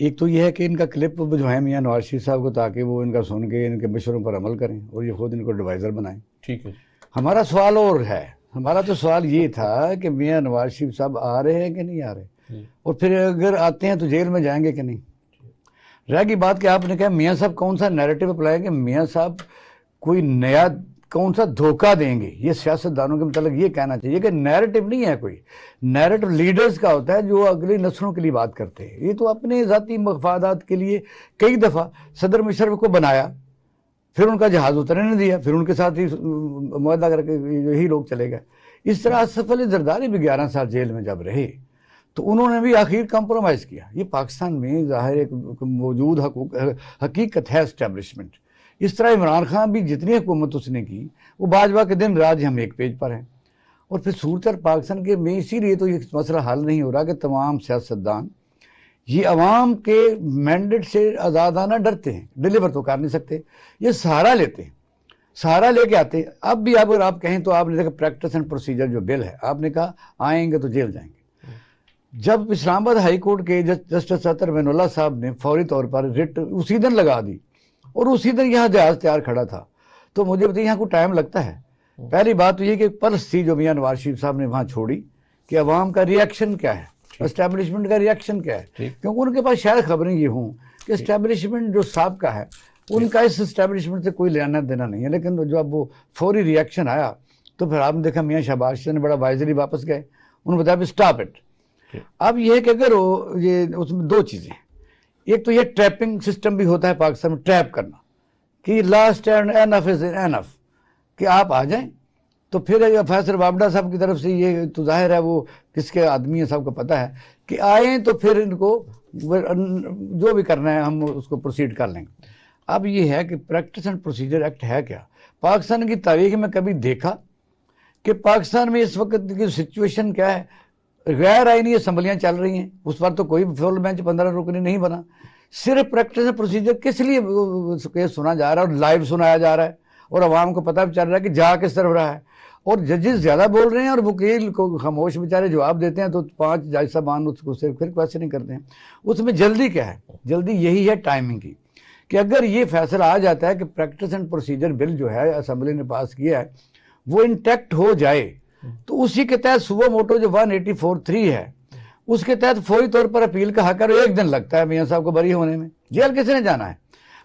ایک تو یہ ہے کہ ان کا کلپ جو ہے میاں نواز شریف صاحب کو، تاکہ وہ ان کا سن کے ان کے مشوروں پر عمل کریں اور یہ خود ان کو ایڈوائزر بنائیں. ٹھیک ہے. ہمارا سوال اور ہے، ہمارا تو سوال یہ تھا کہ میاں نواز شریف صاحب آ رہے ہیں کہ نہیں آ رہے، اور پھر اگر آتے ہیں تو جیل میں جائیں گے کہ نہیں. رہ گئی بات کہ آپ نے کہا میاں صاحب کون سا نیریٹو اپلائیں گے، میاں صاحب کوئی نیا کون سا دھوکہ دیں گے. یہ سیاستدانوں کے متعلق یہ کہنا چاہیے کہ نیریٹو نہیں ہے کوئی، نیریٹو لیڈرز کا ہوتا ہے جو اگلی نسلوں کے لیے بات کرتے ہیں. یہ تو اپنے ذاتی مفادات کے لیے کئی دفعہ صدر مشرف کو بنایا، پھر ان کا جہاز اترنے نہیں دیا، پھر ان کے ساتھ ہی معاہدہ کر کے یہی لوگ چلے گئے. اس طرح آصف علی زرداری بھی 11 سال جیل میں جب رہے تو انہوں نے بھی آخر کمپرومائز کیا. یہ پاکستان میں ظاہر ایک موجود حقیقت ہے اسٹیبلشمنٹ. اس طرح عمران خان بھی جتنی حکومت اس نے کی وہ باجوہ کے دن راج ہم ایک پیج پر ہیں. اور پھر صورت پاکستان کے میں اسی لیے تو یہ مسئلہ حل نہیں ہو رہا کہ تمام سیاستدان یہ عوام کے مینڈیٹ سے آزادانہ ڈرتے ہیں، ڈیلیور تو کر نہیں سکتے، یہ سہارا لیتے ہیں، سہارا لے کے آتے ہیں. اب بھی اگر آپ کہیں تو آپ نے دیکھا پریکٹس اینڈ پروسیجر جو بل ہے، آپ نے کہا آئیں گے تو جیل جائیں گے. جب اسلام آباد ہائی کورٹ کے جسٹس عطر بین اللہ صاحب نے فوری طور پر رٹ اسی دن لگا دی اور اسی دن یہاں جہاز تیار کھڑا تھا، تو مجھے بتائیے یہاں کو ٹائم لگتا ہے. پہلی بات تو یہ کہ پلس تھی جو میاں نواز شریف صاحب نے وہاں چھوڑی کہ عوام کا ریئیکشن کیا ہے، اسٹیبلشمنٹ کا ریئیکشن کیا ہے. کیونکہ ان کے پاس شاید خبریں یہ ہوں کہ اسٹیبلشمنٹ جو سابقہ ہے ان کا اس اسٹیبلشمنٹ سے کوئی لینا دینا نہیں ہے. لیکن جو اب وہ فوری ریئیکشن آیا تو پھر آپ نے دیکھا میاں شہباز شریف نے بڑا وائزلی واپس گئے، انہوں نے بتایا اسٹاپ اٹ. اب یہ ہے کہ اگر یہ اس میں دو چیزیں، ایک تو یہ ٹریپنگ سسٹم بھی ہوتا ہے پاکستان میں، ٹریپ کرنا کہ last and enough is enough, کہ آپ آ جائیں. تو پھر فیصل وابڈا صاحب کی طرف سے یہ تو ظاہر ہے وہ کس کے آدمی ہے سب کو پتہ ہے کہ آئیں تو پھر ان کو جو بھی کرنا ہے ہم اس کو پروسیڈ کر لیں گے. اب یہ ہے کہ پریکٹس اینڈ پروسیجر ایکٹ ہے کیا؟ پاکستان کی تاریخ میں کبھی دیکھا کہ پاکستان میں اس وقت کی سچویشن کیا ہے؟ غیر آئینی اسمبلیاں چل رہی ہیں، اس پر تو کوئی فل بینچ 15 رکنی نہیں بنا. صرف پریکٹس اینڈ پروسیجر کس لیے کیس سنا جا رہا ہے اور لائیو سنایا جا رہا ہے اور عوام کو پتہ چل رہا ہے کہ جا کس طرف رہا ہے. اور ججز زیادہ بول رہے ہیں اور وکیل کو خاموش بیچارے جواب دیتے ہیں، تو 5 جج صاحبان اس کو صرف پھر کویسچننگ کرتے ہیں. اس میں جلدی کیا ہے؟ جلدی یہی ہے ٹائمنگ کی، کہ اگر یہ فیصلہ آ جاتا ہے کہ پریکٹس اینڈ پروسیجر بل جو ہے اسمبلی نے پاس کیا ہے وہ انٹیکٹ ہو جائے، تو اسی کے تحت سوو موٹو جو 184(3) ہے اس کے تحت فوری طور پر اپیل کا حق ہے. 1 دن لگتا ہے میاں صاحب کو بری ہونے میں، جیل کس نے جانا ہے؟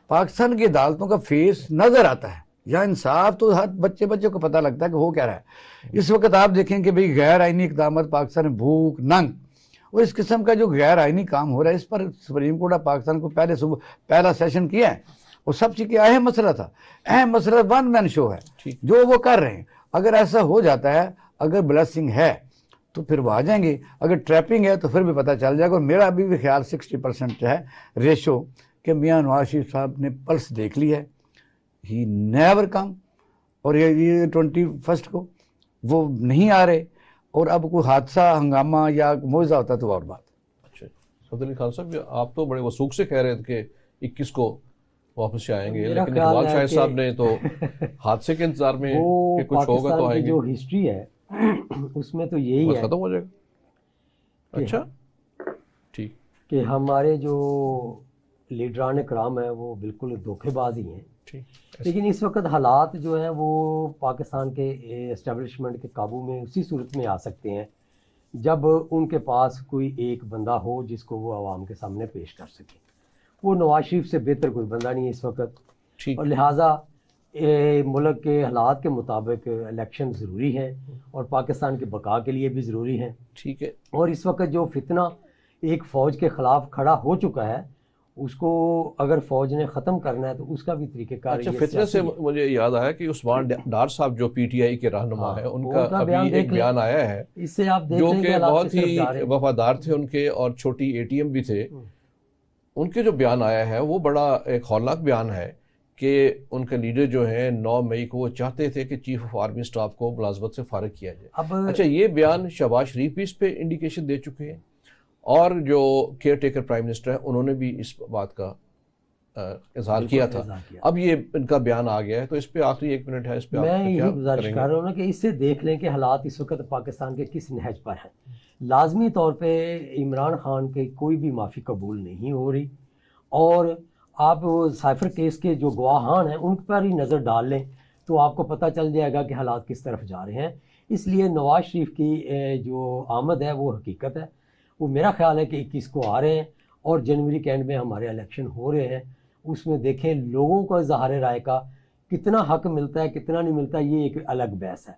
پاکستان کی عدالتوں کا فیس نظر آتا ہے، یا انصاف تو ہر بچے کو پتہ لگتا ہے کہ ہو کیا رہا ہے. اس وقت آپ دیکھیں کہ بھئی غیر آئینی اقدامات پاکستان میں بھوک ننگ اور اس قسم کا جو غیر آئینی کام ہو رہا ہے، اس پر سپریم کورٹ آف پاکستان کو پہلا سیشن کیا ہے، اور سب سے کیا اہم مسئلہ تھا، اہم مسئلہ 1 مین شو ہے جو وہ کر رہے ہیں. اگر ایسا ہو جاتا ہے، اگر بلیسنگ ہے تو پھر وہ آ جائیں گے، اگر ٹریپنگ ہے تو پھر بھی پتہ چل جائے گا. اور میرا ابھی بھی خیال 60% ہے ریشو کہ میاں نواز شریف صاحب نے پلس دیکھ لی ہے، ہی نیور کم. اور یہ 21 کو وہ نہیں آ رہے، اور اب کوئی حادثہ ہنگامہ یا معجزہ ہوتا تو اور بات. اچھا صدر علی خان صاحب، آپ تو بڑے وثوق سے کہہ رہے تھے کہ 21 کو واپس سے آئیں گے، لیکن اقبال شاہد صاحب نے تو حادثے کے انتظار میں کہ کچھ ہوگا تو آئیں گے. جو ہسٹری ہے اس میں تو یہی ہے ختم ہو جائے گا. اچھا ٹھیک کہ ہمارے جو لیڈران کرام ہیں وہ بالکل دھوکے باز ہی ہیں. لیکن اس وقت حالات جو ہیں وہ پاکستان کے اسٹیبلشمنٹ کے قابو میں اسی صورت میں آ سکتے ہیں جب ان کے پاس کوئی ایک بندہ ہو جس کو وہ عوام کے سامنے پیش کر سکے. وہ نواز شریف سے بہتر کوئی بندہ نہیں ہے اس وقت، اور لہٰذا ملک کے حالات کے مطابق الیکشن ضروری ہیں اور پاکستان کے بقا کے لیے بھی ضروری ہیں. ٹھیک ہے. اور اس وقت جو فتنہ ایک فوج کے خلاف کھڑا ہو چکا ہے، اس کو اگر فوج نے ختم کرنا ہے تو اس کا بھی طریقہ کار. اچھا فتنہ سے مجھے یاد آیا کہ عثمان ڈار صاحب جو پی ٹی آئی کے رہنما ہیں، ان کا ابھی ایک بیان آیا ہے اس سے آپ جو کہ بہت ہی وفادار تھے ان کے، اور چھوٹی اے ٹی ایم بھی تھے. ان کے جو بیان آیا ہے وہ بڑا ایک ہولناک بیان ہے کہ ان کے لیڈر جو ہیں 9 مئی کو وہ چاہتے تھے کہ چیف آف آرمی سٹاف کو ملازمت سے فارغ کیا جائے. اچھا یہ بیان شہباز شریف بھی اس پہ انڈیکیشن دے چکے ہیں، اور جو کیئر ٹیکر پرائم منسٹر ہیں انہوں نے بھی اس بات کا اظہار کیا تھا. اب یہ ان کا بیان آ گیا ہے, تو اس پہ آخری 1 منٹ ہے, اس پہ میں یہی گزارش کر رہا ہوں نا کہ اس سے دیکھ لیں کہ حالات اس وقت پاکستان کے کس نہج پر ہیں. لازمی طور پہ عمران خان کی کوئی بھی معافی قبول نہیں ہو رہی, اور آپ سائفر کیس کے جو گواہان ہیں ان پر ہی نظر ڈال لیں تو آپ کو پتہ چل جائے گا کہ حالات کس طرف جا رہے ہیں. اس لیے نواز شریف کی جو آمد ہے وہ حقیقت ہے. وہ میرا خیال ہے کہ 21 کو آ رہے ہیں, اور جنوری کے اینڈ میں ہمارے الیکشن ہو رہے ہیں. اس میں دیکھیں لوگوں کو اظہار رائے کا کتنا حق ملتا ہے کتنا نہیں ملتا, یہ ایک الگ بحث ہے.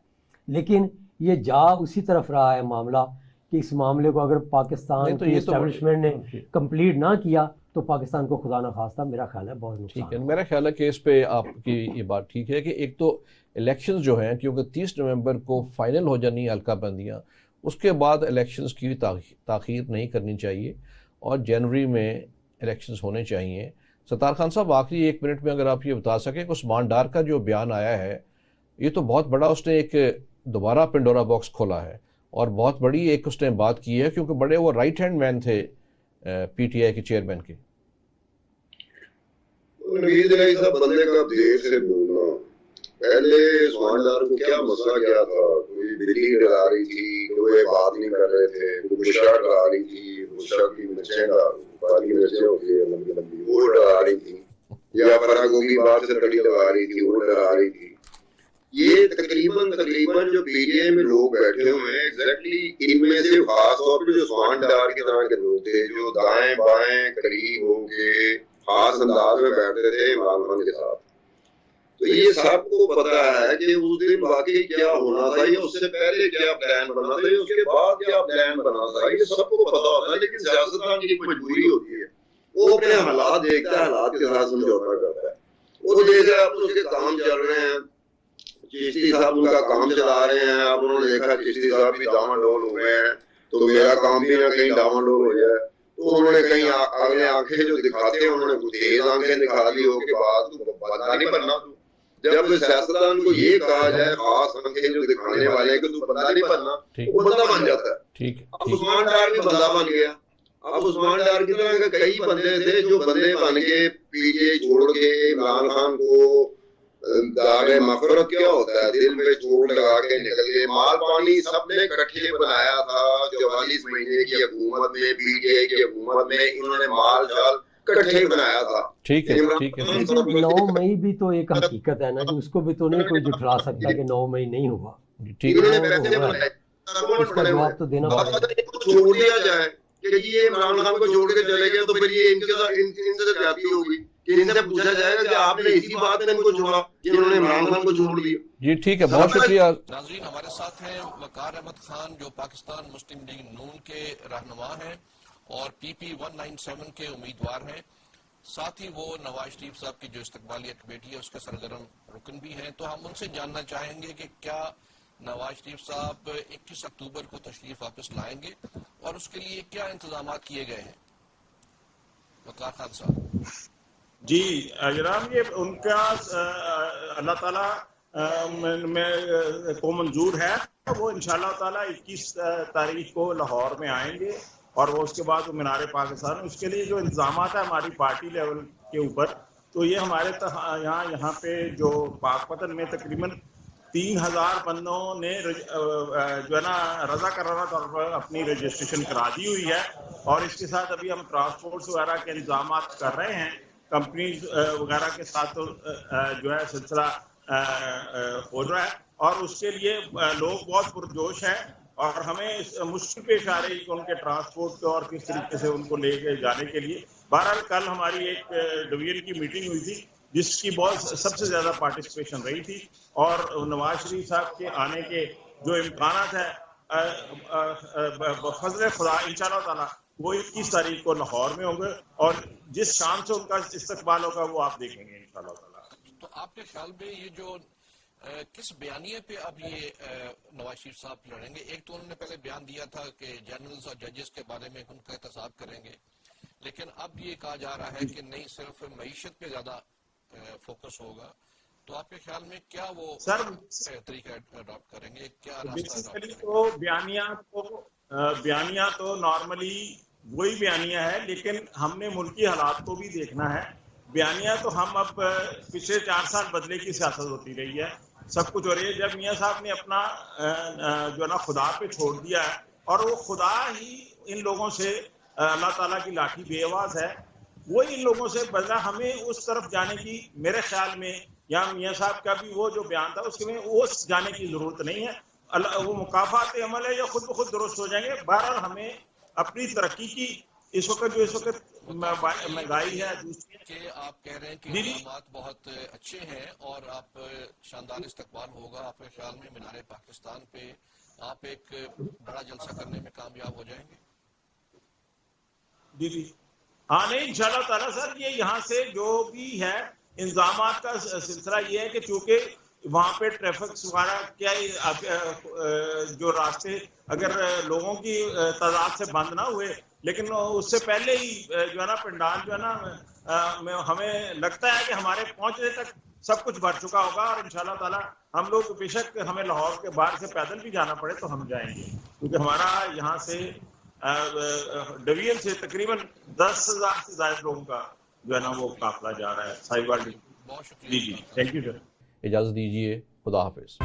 لیکن یہ جا اسی طرف رہا ہے معاملہ کہ اس معاملے کو اگر پاکستان کی اسٹیبلشمنٹ نے کمپلیٹ نہ کیا تو پاکستان کو خدا نخواستہ میرا خیال ہے بہت نقصان ہے. میرا خیال ہے کہ اس پہ آپ کی یہ بات ٹھیک ہے کہ ایک تو الیکشنز جو ہیں, کیونکہ 30 نومبر کو فائنل ہو جانی حلقہ بندیاں, اس کے بعد الیکشنز کی تاخیر نہیں کرنی چاہیے, اور جنوری میں الیکشنز ہونے چاہیے. ستار خان صاحب, آخری 1 منٹ میں اگر آپ یہ بتا سکیں کہ عثمان ڈار کا جو بیان آیا ہے یہ تو بہت بڑا, اس نے ایک دوبارہ پنڈورا باکس کھولا ہے, اور بہت بڑی ایک اس نے بات کی ہے, کیونکہ بڑے وہ رائٹ ہینڈ مین تھے پی ٹی آئی کے چیئرمین کے. بندے کا دیر سے بولنا, پہلے عثمان ڈار کو کیا مسئلہ کیا تھا, کوئی بلی ڈرا رہی تھی, کوئی بات نہیں کر رہے تھے, کوئی بشا ڈرا رہی تھی, بشا کی مرچیں کالی مرچیں ہوتی ہیں لمبی لمبی, وہ ڈرا رہی تھی, یا فرا گوبھی بات سے تڑی لگا رہی تھی, وہ ڈرا رہی تھی. یہ تقریباً جو پی ٹی آئی میں لوگ بیٹھے ہوئے ہیں ایگزیکٹلی ان میں سے خاص طور پہ جو عثمان ڈار کی طرح کے لوگ تھے, جو دائیں بائیں قریب ہو کے خاص انداز میں بیٹھتے تھے عمران خان کے ساتھ. تو یہ سب کو پتا ہے کہ اس دن واقعی کیا ہونا تھا, یا اس سے پہلے کیا پلان بنا تھا, یا اس کے بعد کیا پلان بنا تھا, یہ سب کو پتا ہوتا ہے. لیکن سیاستدان کی ایک مجبوری ہوتی ہے, وہ اپنے حالات دیکھتا ہے, حالات کے ساتھ سمجھوتا کرتا ہے. وہ دیکھ رہا ہے اس کے کام چل رہے ہیں, چشتی صاحب ان کا کام چلا رہے ہیں, اب انہوں نے دیکھا چشتی صاحب بھی ڈاواں ڈول ہوئے ہیں, تو میرا کام بھی نہ کہیں ڈاواں ڈول ہو جائے. تو انہوں نے کہیں اگلے آنکھیں جو دکھاتے ہیں انہوں نے تیز آنکھیں دکھا دی ہو کہ بات تو بندہ نہیں بننا. جب سیاستدان کو یہ کہا جائے خاص آنکھیں جو دکھانے والے ہیں کہ تو بندہ نہیں بننا, وہ بندہ بن جاتا ہے. اب عثمان ڈار بھی بندہ بن گیا. اب عثمان ڈار کی طرح کے کئی بندے تھے جو بندے بن کے پی ٹی آئی چھوڑ کے عمران خان کو دار مغفرت کیا ہوتا ہے, دل پہ چوٹ لگا کے نکل گئے. مال پانی سب نے اکٹھے بنایا تھا 44 مہینے کی حکومت میں, پی ٹی آئی کی حکومت میں انہوں نے مال جال اکٹھے بنایا تھا. ٹھیک ہے 9 مئی بھی تو ایک حقیقت ہے نا, جو اس کو بھی تو نہیں کوئی جھٹلا سکتا کہ 9 مئی نہیں ہوا. انہوں نے پیسے بنائے, اس کا جواب تو دینا پڑے گا. چھوڑ دیا جائے کہ یہ عمران خان کو چھوڑ کے چلے گئے, تو پھر یہ ان سے زیادتی ہوگی کہ ان سے پوچھا جائے گا کہ آپ نے اسی بات میں ان کو چھوڑا کہ انہوں نے عمران خان کو چھوڑ دیا. جی ٹھیک ہے, بہت شکریہ. ناظرین, ہمارے ساتھ ہیں وقار احمد خان جو پاکستان مسلم لیگ نون کے رہنما ہیں اور پی پی 197 کے امیدوار ہیں. ساتھ ہی وہ نواز شریف صاحب کی جو استقبالیہ کمیٹی ہے اس کے سرگرم رکن بھی ہیں. تو ہم ان سے جاننا چاہیں گے کہ کیا نواز شریف صاحب 21 اکتوبر کو تشریف واپس لائیں گے, اور اس کے لیے کیا انتظامات کیے گئے ہیں. وقار خان صاحب. جی جناب, یہ ان کا اللہ تعالیٰ میں کو منظور ہے, وہ انشاءاللہ تعالیٰ 21 تاریخ کو لاہور میں آئیں گے, اور وہ اس کے بعد وہ مینار پاکستان. اس کے لیے جو انتظامات ہیں ہماری پارٹی لیول کے اوپر, تو یہ ہمارے یہاں پہ جو پاک پتن میں تقریباً 3000 بندوں نے جو ہے نا رضا کرانہ طور پر اپنی رجسٹریشن کرا دی ہوئی ہے. اور اس کے ساتھ ابھی ہم ٹرانسپورٹ وغیرہ کے انتظامات کر رہے ہیں, کمپنیز وغیرہ کے ساتھ جو ہے سلسلہ ہو رہا ہے, اور اس کے لیے لوگ بہت پرجوش ہیں, اور ہمیں مشکل پیش آ رہی ہے کہ ان کے ٹرانسپورٹ کو اور کس طریقے سے ان کو لے کے جانے کے لیے. بہرحال کل ہماری ایک ڈویژن کی میٹنگ ہوئی تھی جس کی بہت سب سے زیادہ پارٹیسپیشن رہی تھی, اور نواز شریف صاحب کے آنے کے جو امکانات ہیں فضل خدا انشاءاللہ تعالیٰ وہ 21 تاریخ کو لاہور میں ہوں گے, اور جس شام سے ان کا استقبال ہوگا وہ آپ دیکھیں گے انشاءاللہ تعالیٰ. تو آپ کے خیال میں یہ جو کس بیانیے پہ اب یہ نواز شریف صاحب لڑیں گے؟ ایک تو انہوں نے پہلے بیان دیا تھا کہ جنرلز اور ججز کے بارے میں ان کا احتساب کریں گے, لیکن اب یہ کہا جا رہا ہے کہ نہیں, صرف معیشت پہ زیادہ فوکس ہوگا. تو آپ کے خیال میں کیا وہ طریقہ اڈاپٹ کریں گے, کیا راستہ اڈاپٹ کریں گے؟ بیانیہ تو نارملی وہی بیانیہ ہے, لیکن ہم نے ملکی حالات کو بھی دیکھنا ہے. بیانیہ تو ہم اب پچھلے 4 سال بدلے کی سیاست ہوتی رہی ہے, سب کچھ ہو رہی ہے. جب میاں صاحب نے اپنا جو ہے نا خدا پہ چھوڑ دیا ہے, اور وہ خدا ہی ان لوگوں سے, اللہ تعالیٰ کی لاٹھی بے آواز ہے, وہی ان لوگوں سے بدلا. ہمیں اس طرف جانے کی میرے خیال میں, یا میاں صاحب کا بھی وہ جو بیان تھا اس میں اس جانے کی ضرورت نہیں ہے. وہ مکافات عمل ہے, یا خود بخود درست ہو جائیں گے. بہرحال ہمیں اپنی ترقی کی اس وقت مہنگائی ہے کہ آپ کہہ رہے ہیں کہ اقدامات بہت اچھے ہیں اور آپ شاندار استقبال ہوگا آپ کے خیال میں مینار پاکستان پہ آپ ایک بڑا جلسہ کرنے میں کامیاب ہو جائیں گے؟ جی ہاں, نہیں انشاءاللہ تعالیٰ سر, یہ یہاں سے جو بھی ہے انتظامات کا سلسلہ یہ ہے کہ چونکہ وہاں پہ ٹریفک وغیرہ کیا جو راستے اگر لوگوں کی تعداد سے بند نہ ہوئے, لیکن اس سے پہلے ہی جو ہے نا پنڈال جو ہے نا ہمیں لگتا ہے کہ ہمارے پہنچنے تک سب کچھ بھر چکا ہوگا. اور انشاءاللہ تعالیٰ ہم لوگ بے شک ہمیں لاہور کے باہر سے پیدل بھی جانا پڑے تو ہم جائیں گے, کیونکہ ہمارا یہاں سے ڈویژن سے تقریباً 10,000 سے زائد لوگوں کا جو ہے نا وہ قافلہ جا رہا ہے. بہت شکریہ. جی تھینک یو سر. اجازت دیجیے, خدا حافظ.